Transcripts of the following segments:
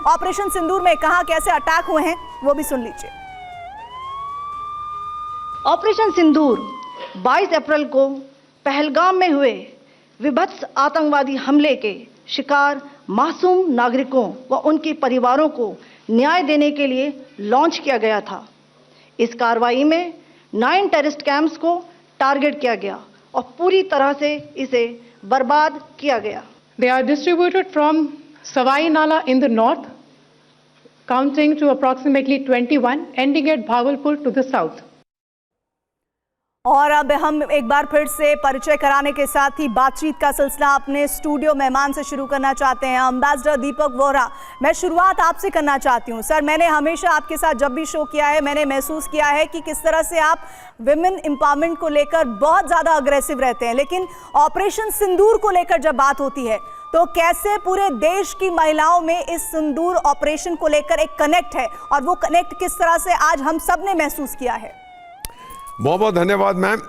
Operation सिंदूर में कहां कैसे अटैक हुए हैं वो भी सुन लीजिए। ऑपरेशन सिंदूर 22 अप्रैल को पहलगाम में हुए विभत्स आतंकवादी हमले के शिकार मासूम नागरिकों व उनके परिवारों को न्याय देने के लिए लॉन्च किया गया था। इस कार्रवाई में 9 टेररिस्ट कैंप्स को टारगेट किया गया और पूरी तरह से इसे बर्बाद किया गया। They are distributed from Savai Nala in the north, counting to approximately 21, ending at Bhagalpur to the south. और अब हम एक बार फिर से परिचय कराने के साथ ही बातचीत का सिलसिला अपने स्टूडियो मेहमान से शुरू करना चाहते हैं। एम्बेसडर दीपक वोहरा, मैं शुरुआत आपसे करना चाहती हूं। सर, मैंने हमेशा आपके साथ जब भी शो किया है मैंने महसूस किया है कि किस तरह से आप विमेन एम्पावरमेंट को लेकर बहुत ज़्यादा अग्रेसिव रहते हैं, लेकिन ऑपरेशन सिंदूर को लेकर जब बात होती है तो कैसे पूरे देश की महिलाओं में इस सिंदूर ऑपरेशन को लेकर एक कनेक्ट है और वो कनेक्ट किस तरह से आज हम सब ने महसूस किया है? बहुत बहुत धन्यवाद मैम।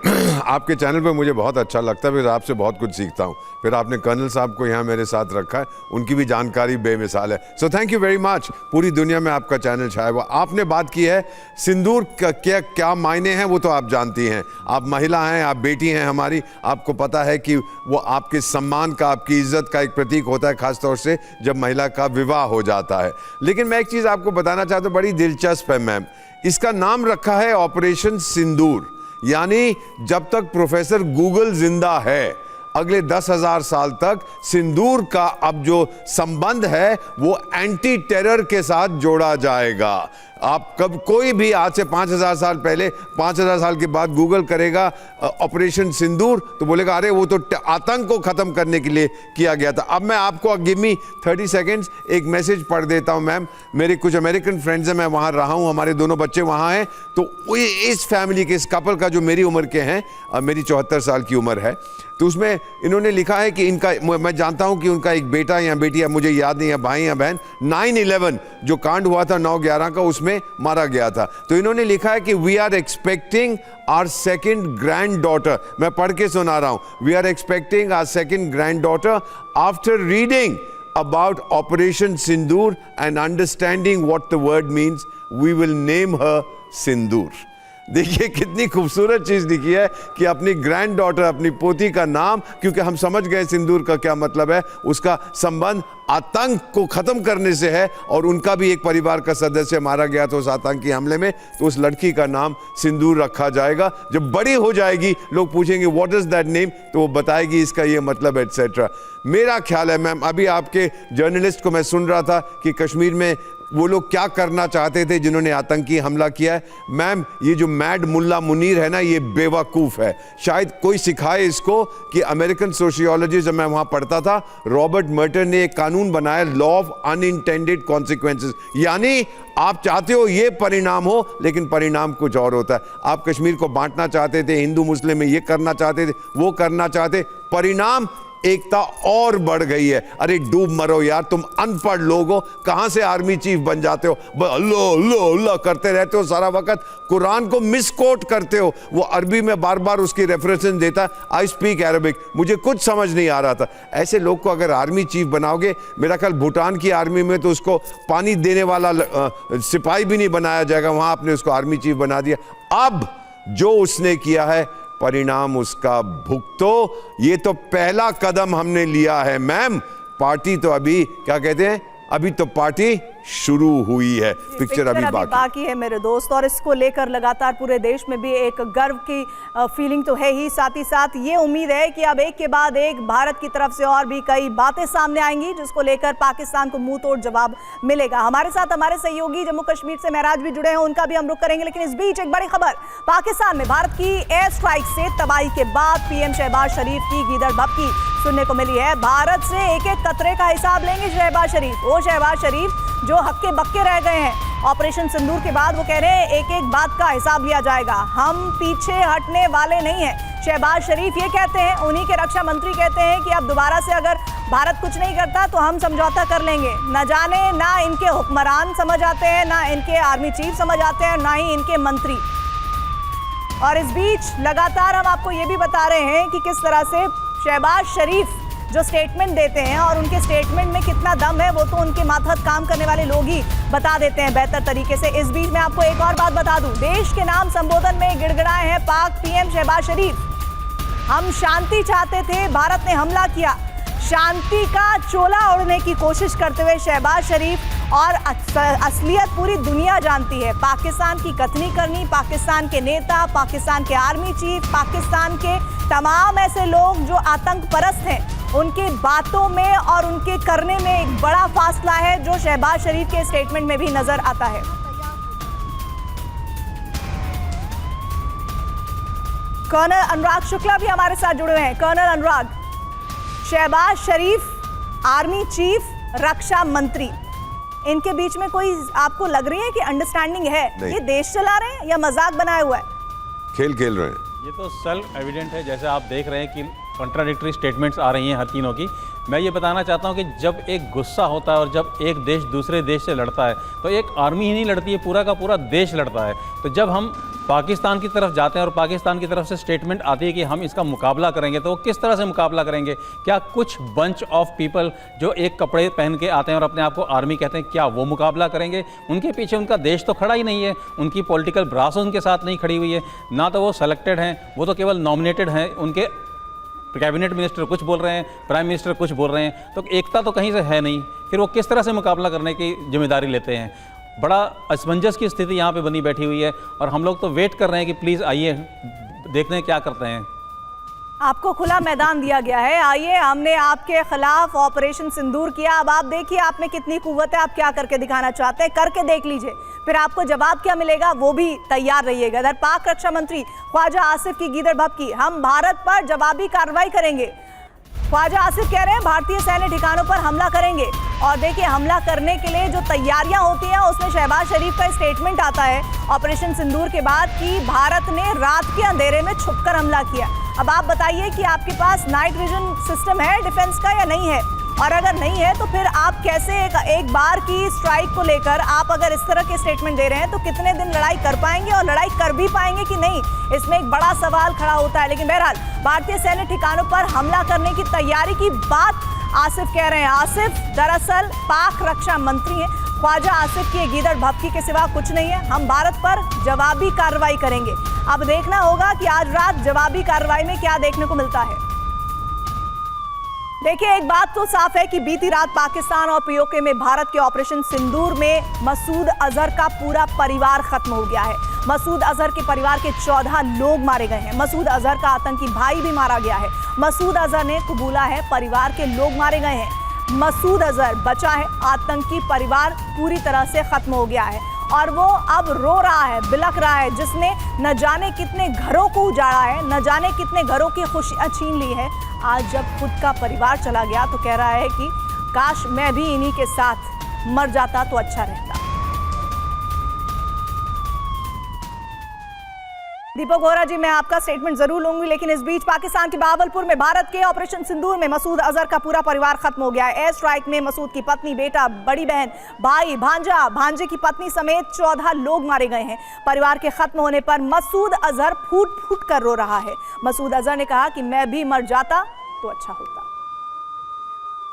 आपके चैनल पे मुझे बहुत अच्छा लगता है, फिर आपसे बहुत कुछ सीखता हूँ। फिर आपने कर्नल साहब को यहाँ मेरे साथ रखा है, उनकी भी जानकारी बेमिसाल है। So thank you very much. पूरी दुनिया में आपका चैनल छाया हुआ। आपने बात की है सिंदूर का क्या मायने हैं, वो तो आप जानती हैं। आप महिला हैं, आप बेटी हैं हमारी, आपको पता है कि वो आपके सम्मान का, आपकी इज्जत का एक प्रतीक होता है, खासतौर से जब महिला का विवाह हो जाता है। लेकिन मैं एक चीज़ आपको बताना चाहता हूँ, बड़ी दिलचस्प है मैम। इसका नाम रखा है ऑपरेशन सिंदूर, यानी जब तक प्रोफेसर गूगल जिंदा है अगले 10,000 साल तक सिंदूर का अब जो संबंध है वो एंटी टेरर के साथ जोड़ा जाएगा। आप कब कोई भी आज से 5,000 साल पहले, 5,000 साल के बाद गूगल करेगा ऑपरेशन सिंदूर तो बोलेगा अरे वो तो आतंक को खत्म करने के लिए किया गया था। अब मैं आपको गिव मी 30 सेकेंड्स एक मैसेज पढ़ देता हूं मैम। मेरे कुछ अमेरिकन फ्रेंड्स हैं, मैं वहां रहा हूं, हमारे दोनों बच्चे वहां हैं। तो इस फैमिली के, इस कपल का जो मेरी उम्र के हैं, मेरी 74 साल की उम्र है, तो उसमें इन्होंने लिखा है कि इनका, मैं जानता हूं कि उनका एक बेटा या बेटी है, मुझे याद नहीं है, भाई या बहन, 9/11 जो कांड हुआ था 9/11 का, उसमें मारा गया था। तो इन्होंने लिखा है कि we are expecting our second granddaughter, मैं पढ़ के सुना रहा हूं, we are expecting our second granddaughter after reading about Operation Sindoor and understanding what the word means, we will name her Sindoor। देखिए कितनी खूबसूरत चीज लिखी है कि अपनी ग्रैंड डॉटर, अपनी पोती का नाम, क्योंकि हम समझ गए सिंदूर का क्या मतलब है, उसका संबंध आतंक को खत्म करने से है, और उनका भी एक परिवार का सदस्य मारा गया था उस आतंकी हमले में, तो उस लड़की का नाम सिंदूर रखा जाएगा। जब बड़ी हो जाएगी लोग पूछेंगे व्हाट इज दैट नेम, तो वो बताएगी इसका ये मतलब एटसेट्रा। मेरा ख्याल है मैम, अभी आपके जर्नलिस्ट को मैं सुन रहा था कि कश्मीर में वो लोग क्या करना चाहते थे जिन्होंने आतंकी हमला किया है। मैम, ये जो मैड मुल्ला मुनीर है ना, ये बेवकूफ़ है। शायद कोई सिखाए इसको कि अमेरिकन सोशियोलॉजी, जब मैं वहाँ पढ़ता था, रॉबर्ट मर्टन ने एक कानून बनाया, लॉ ऑफ अनइंटेंडेड कॉन्सिक्वेंसेस, यानी आप चाहते हो ये परिणाम हो लेकिन परिणाम कुछ और होता है। आप कश्मीर को बांटना चाहते थे, हिंदू मुस्लिम में ये करना चाहते थे, वो करना चाहते, परिणाम एकता और बढ़ गई है। अरे डूब मरो यार, तुम अनपढ़ लोग हो, कहां से आर्मी चीफ बन जाते हो, अल्लाह अल्लाह अल्लाह करते रहते हो सारा वक्त, कुरान को मिसकोट करते हो। वो अरबी में बार बार उसकी रेफरेंस देता है, आई स्पीक अरबिक, मुझे कुछ समझ नहीं आ रहा था। ऐसे लोग को अगर आर्मी चीफ बनाओगे, मेरा ख्याल भूटान की आर्मी में तो उसको पानी देने वाला सिपाही भी नहीं बनाया जाएगा, वहां आपने उसको आर्मी चीफ बना दिया। अब जो उसने किया है परिणाम उसका भुगतो। ये तो पहला कदम हमने लिया है मैम, पार्टी तो अभी क्या कहते हैं, अभी तो पार्टी शुरू हुई है, पिक्चर अभी बाकी है मेरे दोस्त। और इसको लेकर लगातार पूरे देश में भी एक गर्व की फीलिंग तो है ही, साथ ही साथ ये उम्मीद है कि अब एक के बाद एक भारत की तरफ से और भी कई बातें सामने आएंगी जिसको लेकर पाकिस्तान को मुंह तोड़ जवाब मिलेगा। हमारे साथ हमारे सहयोगी जम्मू कश्मीर से महराज भी जुड़े हैं, उनका भी हम रुख करेंगे, लेकिन इस बीच एक बड़ी खबर, पाकिस्तान में भारत की एयर स्ट्राइक से तबाही के बाद पीएम शहबाज शरीफ की गीदड़ भभकी सुनने को मिली है। भारत से एक एक कतरे का हिसाब लेंगे शहबाज शरीफ, वो शहबाज शरीफ जो हक्के बक्के रह गए हैं ऑपरेशन सिंदूर के बाद। वो कह रहे हैं एक एक बात का हिसाब लिया जाएगा, हम पीछे हटने वाले नहीं हैं। शहबाज शरीफ ये कहते हैं, उन्हीं के रक्षा मंत्री कहते हैं कि अब दोबारा से अगर भारत कुछ नहीं करता तो हम समझौता कर लेंगे। न जाने ना इनके हुक्मरान समझ आते हैं, ना इनके आर्मी चीफ समझ आते हैं, ना ही इनके मंत्री। और इस बीच लगातार हम आपको ये भी बता रहे हैं कि किस तरह से शहबाज शरीफ जो स्टेटमेंट देते हैं और उनके स्टेटमेंट में कितना दम है वो तो उनके मातहत काम करने वाले लोग ही बता देते हैं बेहतर तरीके से। इस बीच में आपको एक और बात बता दूं, देश के नाम संबोधन में गिड़गिड़ाए हैं पाक पीएम शहबाज शरीफ। हम शांति चाहते थे, भारत ने हमला किया। शांति का चोला ओढ़ने की कोशिश करते हुए शहबाज शरीफ, और असलियत पूरी दुनिया जानती है। पाकिस्तान की कथनी करनी, पाकिस्तान के नेता, पाकिस्तान के आर्मी चीफ, पाकिस्तान के तमाम ऐसे लोग जो आतंक परस्त हैं, उनकी बातों में और उनके करने में एक बड़ा फासला है जो शहबाज शरीफ के स्टेटमेंट में भी नजर आता है। कर्नल अनुराग शुक्ला भी हमारे साथ जुड़े हुए हैं। कर्नल अनुराग, शहबाज शरीफ आर्मी चीफ, रक्षा मंत्री, इनके बीच में कोई आपको लग रही है कि अंडरस्टैंडिंग है? ये देश चला रहे हैं या मजाक बनाया हुआ है? खेल रहे हैं। ये तो सेल्फ एविडेंट है, जैसे आप देख रहे हैं कि कॉन्ट्राडिक्टरी स्टेटमेंट्स आ रही हैं हर तीनों की। मैं ये बताना चाहता हूँ कि जब एक गुस्सा होता है और जब एक देश दूसरे देश से लड़ता है तो एक आर्मी ही नहीं लड़ती है, पूरा का पूरा देश लड़ता है। तो जब हम पाकिस्तान की तरफ जाते हैं और पाकिस्तान की तरफ से स्टेटमेंट आती है कि हम इसका मुकाबला करेंगे, तो वो किस तरह से मुकाबला करेंगे? क्या कुछ बंच ऑफ पीपल जो एक कपड़े पहन के आते हैं और अपने आप को आर्मी कहते हैं, क्या वो मुकाबला करेंगे? उनके पीछे उनका देश तो खड़ा ही नहीं है, उनकी पॉलिटिकल ब्रास उनके साथ नहीं खड़ी हुई है, ना तो वो सेलेक्टेड हैं, वो तो केवल नॉमिनेटेड हैं। उनके कैबिनेट मिनिस्टर कुछ बोल रहे हैं, प्राइम मिनिस्टर कुछ बोल रहे हैं, तो एकता तो कहीं से है नहीं। फिर वो किस तरह से मुकाबला करने की जिम्मेदारी लेते हैं? बड़ा असमंजस की स्थिति यहाँ पे बनी बैठी हुई है और हम लोग तो वेट कर रहे हैं कि प्लीज़ आइए, देखते हैं क्या करते हैं। आपको खुला मैदान दिया गया है, आइए, हमने आपके खिलाफ ऑपरेशन सिंदूर किया, अब आप देखिए आप में कितनी कुव्वत है, आप क्या करके दिखाना चाहते हैं, करके देख लीजिए, फिर आपको जवाब क्या मिलेगा वो भी तैयार रहिएगा। इधर पाक रक्षा मंत्री ख्वाजा आसिफ की गीदड़ भभकी, हम भारत पर जवाबी कार्रवाई करेंगे। ख्वाजा आसिफ कह रहे हैं भारतीय सैन्य ठिकानों पर हमला करेंगे। और देखिए, हमला करने के लिए जो तैयारियां होती हैं उसमें शहबाज शरीफ का स्टेटमेंट आता है ऑपरेशन सिंदूर के बाद कि भारत ने रात के अंधेरे में छुपकर हमला किया। अब आप बताइए कि आपके पास नाइट विजन सिस्टम है डिफेंस का या नहीं है, और अगर नहीं है तो फिर आप कैसे एक बार की स्ट्राइक को लेकर आप अगर इस तरह के स्टेटमेंट दे रहे हैं तो कितने दिन लड़ाई कर पाएंगे और लड़ाई कर भी पाएंगे कि नहीं, इसमें एक बड़ा सवाल खड़ा होता है। लेकिन बहरहाल भारतीय सैन्य ठिकानों पर हमला करने की तैयारी की बात आसिफ कह रहे हैं। आसिफ दरअसल पाक रक्षा मंत्री हैं। ख्वाजा आसिफ की गीदड़ भभकी के सिवा कुछ नहीं है। हम भारत पर जवाबी कार्रवाई करेंगे। अब देखना होगा कि आज रात जवाबी कार्रवाई में क्या देखने को मिलता है। देखिए, एक बात तो साफ है कि बीती रात पाकिस्तान और पीओके में भारत के ऑपरेशन सिंदूर में मसूद अजहर का पूरा परिवार खत्म हो गया है। मसूद अजहर के परिवार के 14 लोग मारे गए हैं। मसूद अजहर का आतंकी भाई भी मारा गया है। मसूद अजहर ने कबूला है परिवार के लोग मारे गए हैं। मसूद अजहर बचा है, आतंकी परिवार पूरी तरह से खत्म हो गया है और वो अब रो रहा है, बिलख रहा है, जिसने न जाने कितने घरों को उजाड़ा है, न जाने कितने घरों की खुशियां छीन ली है। आज जब खुद का परिवार चला गया तो कह रहा है कि काश मैं भी इन्हीं के साथ मर जाता तो अच्छा रहता। दीपक वोरा जी, मैं आपका स्टेटमेंट जरूर लूंगी, लेकिन इस बीच पाकिस्तान के बावलपुर में भारत के ऑपरेशन सिंदूर में मसूद अजहर का पूरा परिवार खत्म हो गया है। एयर स्ट्राइक में मसूद की पत्नी, बेटा, बड़ी बहन, भाई, भांजा, भांजे की पत्नी समेत 14 लोग मारे गए हैं। परिवार के खत्म होने पर मसूद अजहर फूट फूट कर रो रहा है। मसूद अजहर ने कहा कि मैं भी मर जाता तो अच्छा होता।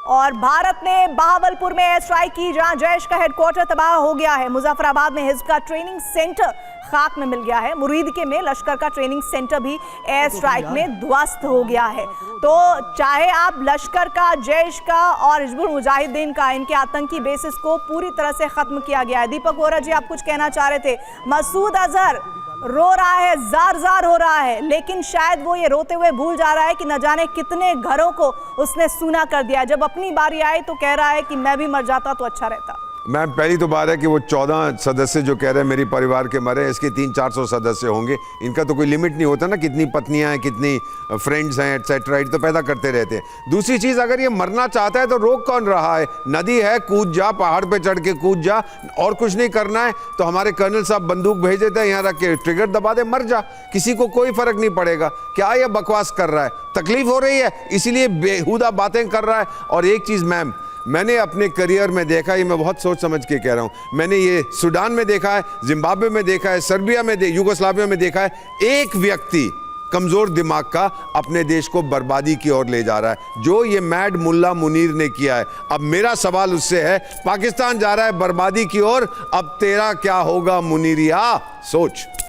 और भारत ने बावलपुर में एयर स्ट्राइक की, जहां जैश का हेडक्वार्टर तबाह हो गया है। मुजफ्फराबाद में हिज्ब का ट्रेनिंग सेंटर खाक में मिल गया है। मुरीदके में लश्कर का ट्रेनिंग सेंटर भी एयर स्ट्राइक में ध्वस्त हो गया है। तो चाहे आप लश्कर का, जैश का और हिजबुल मुजाहिदीन का, इनके आतंकी बेसिस को पूरी तरह से खत्म किया गया है। दीपक वोरा जी, आप कुछ कहना चाह रहे थे। मसूद अजहर रो रहा है, जार जार हो रहा है, लेकिन शायद वो ये रोते हुए भूल जा रहा है कि न जाने कितने घरों को उसने सूना कर दिया। जब अपनी बारी आई तो कह रहा है कि मैं भी मर जाता तो अच्छा रहता। मैम, पहली तो बात है कि वो 14 सदस्य जो कह रहे हैं मेरी परिवार के मरे, इसके 300-400 सदस्य होंगे। इनका तो कोई लिमिट नहीं होता ना, कितनी पत्नियां हैं, कितनी फ्रेंड्स हैं, एटसेट्रा, तो पैदा करते रहते हैं। दूसरी चीज़, अगर ये मरना चाहता है तो रोक कौन रहा है? नदी है, कूद जा, पहाड़ पे चढ़ के कूद जा, और कुछ नहीं करना है तो हमारे कर्नल साहब बंदूक भेज देते हैं, यहाँ रख के ट्रिगर दबा दे, मर जा, किसी को कोई फर्क नहीं पड़ेगा। क्या ये बकवास कर रहा है? तकलीफ हो रही है इसीलिए बेहुदा बातें कर रहा है। और एक चीज़ मैम, मैंने अपने करियर में देखा, ये मैं बहुत सोच समझ के कह रहा हूँ, मैंने ये सूडान में देखा है, जिम्बाब्वे में देखा है, सर्बिया में, यूगोस्लाविया में देखा है, एक व्यक्ति कमज़ोर दिमाग का अपने देश को बर्बादी की ओर ले जा रहा है, जो ये मैड मुल्ला मुनीर ने किया है। अब मेरा सवाल उससे है, पाकिस्तान जा रहा है बर्बादी की ओर, अब तेरा क्या होगा मुनीरिया? सोच।